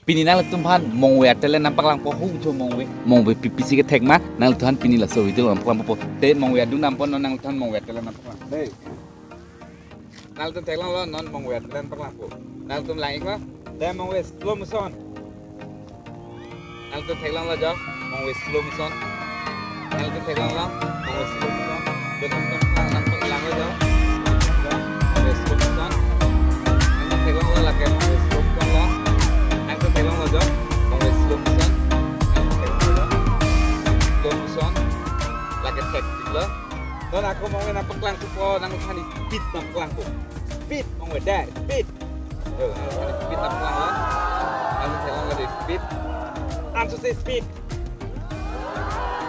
pini nang tum phan mongwe atele nampak lang po hu cho mongwe pipisi ke thek ma nang tuhan pini la so itu nampak lang po te mongwe adu nampon nang tuhan mongwe atele nampak lang dei nang tum thek lang lo non mongwe atele nampak lang po nang tum lang ikma de mongwe slow motion nang tum thek lang lo jo mongwe slow motion nang tum thek lang lo mongwe slow motion do tum nampak lang lo jo mongwe slow motion nang tum thek lang lo la ke mongwe slow motion lo Tengok aja, mongwe slow motion, slow motion, lagi teknik lah. Dan aku mongwe nampak lang po, nang tani speed nampak lang po, speed mongwe deh, speed. Yo, tani speed nampak lang lah. Nang tengok lagi speed, answer speed,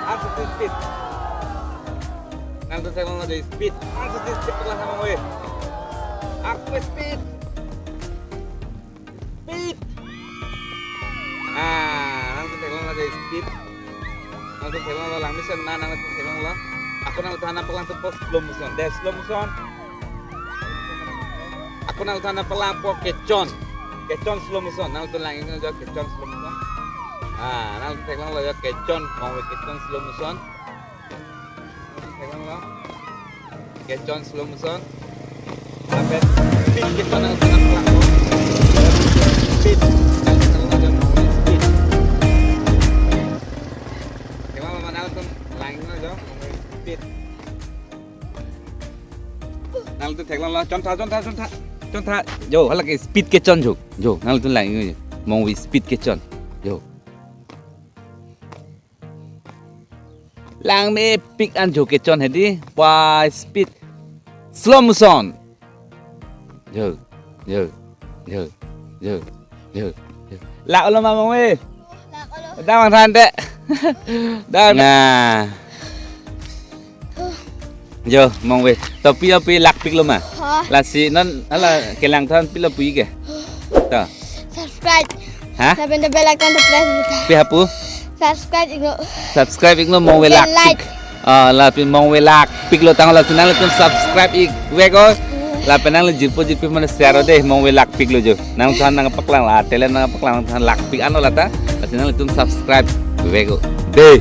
answer speed. Nang tengok lagi speed, answer speed lah mongwe. Aku speed. Langsung telang lah dari speed, langsung telang lah lang mission na langsung telang lah. Ako nang utahan pa lang po slow motion, des slow motion. Ako nang utahan pa lang po kechon slow motion, nang utahan lang ini aja kechon slow motion. Nang telang lah kechon, mau kechon slow motion. Telang lah kechon slow motion. Sampai speed kechon nang utahan pa lang po. Speed. Nang tu thek lang la chon tha yo hala ke speed ke chon jo nang tu lang mong wi speed ke chon yo lang me pick an jo ke chon hedi by speed slow motion yo la ulo ma mong wi da mang than de da nah Yo, mong we. Tapi api lak pik lo ma. La si non ala kelang than pila pui ke. Ta. Subscribe. Ha? Sampai the bell icon to press button. Pi hapu? Subscribe ik no mong we lak pik. La pi mong we lak pik lo tang la sinang tum subscribe ik we ko. La penang le jipo mana share deh mong we lak pik lo jo. Nang than nang paklang la tele nang paklang than lak pik ano la ta. La sinang tum subscribe we ko. Deh.